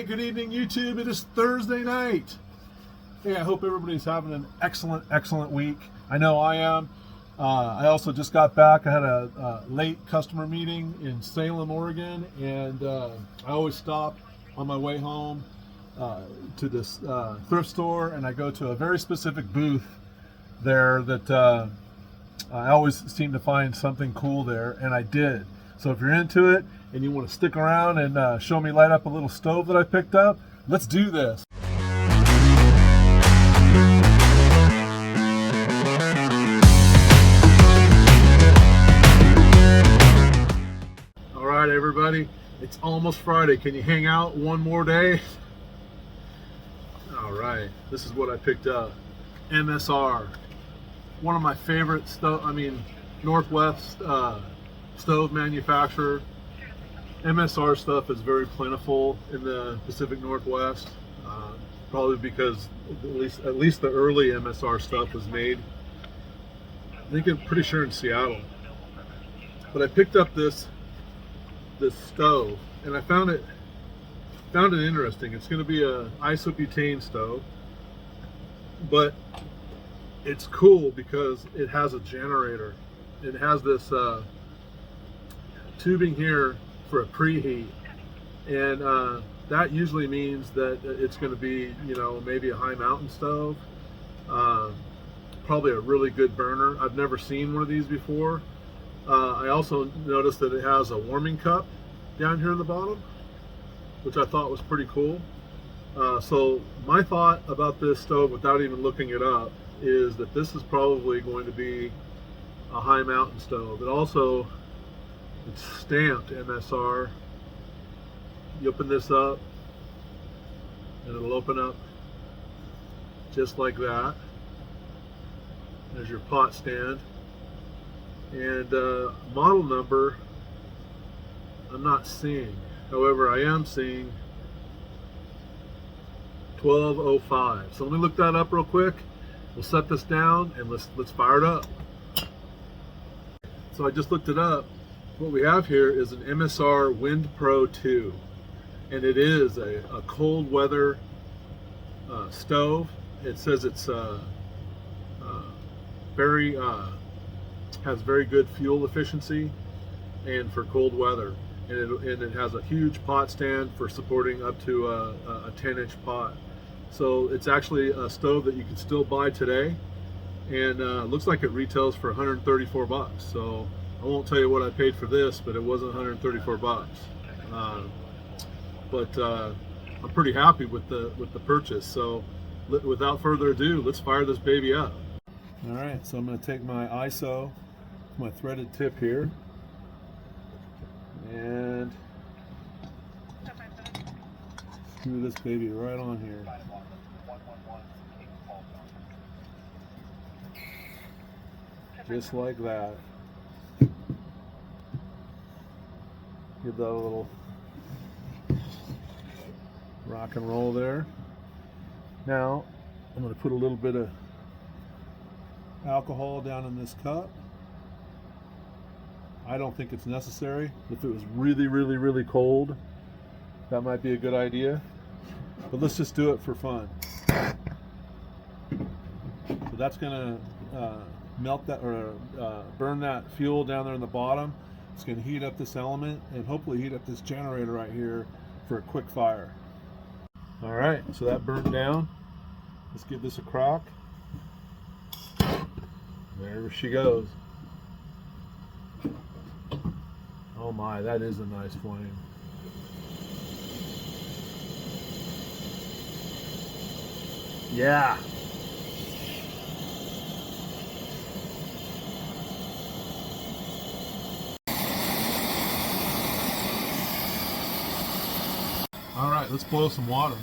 Hey, good evening, YouTube. It is Thursday night. Hey, I hope everybody's having an excellent week. I know I am. I also just got back. I had a late customer meeting in Salem, Oregon, and I always stop on my way home to this thrift store, and I go to a very specific booth there that I always seem to find something cool there, and I did. So if you're into it and you want to stick around and show me light up a little stove that I picked up, let's do this. All right, everybody, it's almost Friday. Can you hang out one more day? All right, this is what I picked up. MSR, one of my favorite Northwest stove manufacturer. MSR stuff is very plentiful in the Pacific Northwest, probably because at least the early MSR stuff was made, I think I'm pretty sure in Seattle. But I picked up this stove, and I found it interesting. It's going to be a isobutane stove, but it's cool because it has a generator. It has this tubing here for a preheat, and that usually means that it's going to be, maybe a high mountain stove, probably a really good burner. I've never seen one of these before. I also noticed that it has a warming cup down here in the bottom, which I thought was pretty cool. So my thought about this stove, without even looking it up, is that this is probably going to be a high mountain stove. It's stamped MSR. You open this up and it'll open up just like that. There's your pot stand, and model number I'm not seeing. However, I am seeing 1205. So let me look that up real quick. We'll set this down and let's fire it up. So I just looked it up. What we have here is an MSR Wind Pro 2, and it is a cold weather stove. It says it's has very good fuel efficiency and for cold weather, and it has a huge pot stand for supporting up to a 10-inch pot. So it's actually a stove that you can still buy today, and looks like it retails for 134 bucks. So I won't tell you what I paid for this, but it wasn't 134 bucks. But I'm pretty happy with the purchase. So without further ado, let's fire this baby up. All right, so I'm going to take my ISO, my threaded tip here, and screw this baby right on here. Just like that. Give that a little rock and roll there. Now I'm going to put a little bit of alcohol down in this cup. I don't think it's necessary. If it was really cold, that might be a good idea, but let's just do it for fun. So that's going to melt that, or burn that fuel down there in the bottom. It's going to heat up this element and hopefully heat up this generator right here for a quick fire. All right, so that burned down. Let's give this a crack. There she goes. Oh my, that is a nice flame. Yeah. All right, let's boil some water.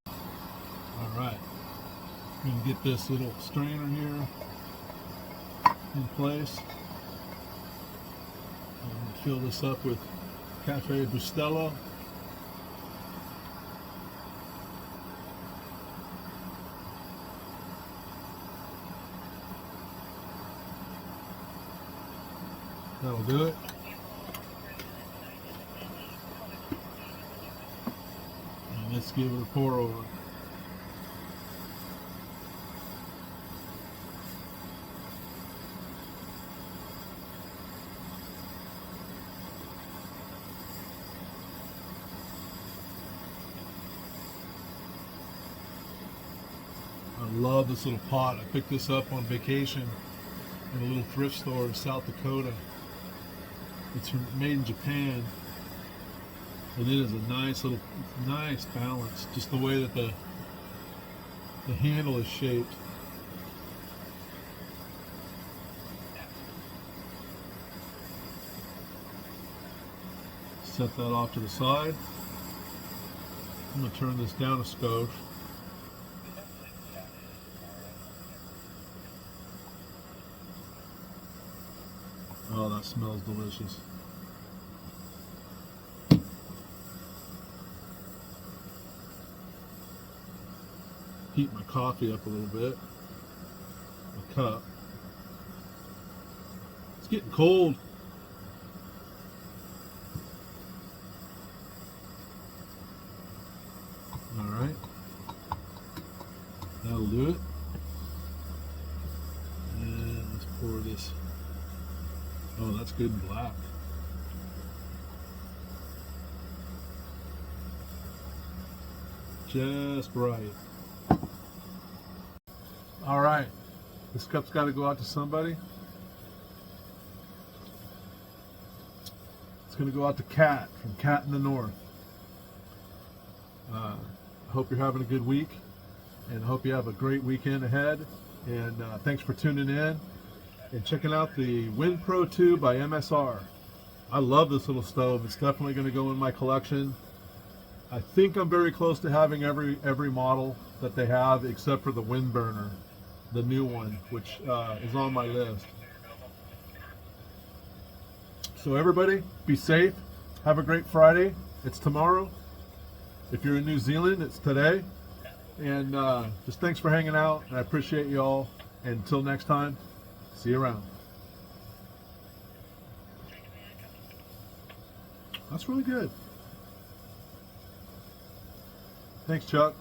All right, we can get this little strainer here in place. And fill this up with Cafe Bustelo. Got a That'll do it. And let's give it a pour over. I love this little pot. I picked this up on vacation in a little thrift store in South Dakota. It's made in Japan, and it is a nice balance. Just the way that the handle is shaped. Set that off to the side. I'm going to turn this down a skosh. Oh, that smells delicious. Heat my coffee up a little bit. A cup. It's getting cold. All right. That'll do it. And let's pour this. Oh, that's good and black. Just right. All right. This cup's got to go out to somebody. It's going to go out to Kat from Kat in the North. I hope you're having a good week, and I hope you have a great weekend ahead. And thanks for tuning in and checking out the Wind Pro 2 by MSR. I love this little stove. It's definitely going to go in my collection. I think I'm very close to having every model that they have except for the wind burner, the new one, which is on my list. So everybody, be safe. Have a great Friday. It's tomorrow. If you're in New Zealand, it's today. And just thanks for hanging out. I appreciate you all. And until next time, see you around. That's really good. Thanks, Chuck.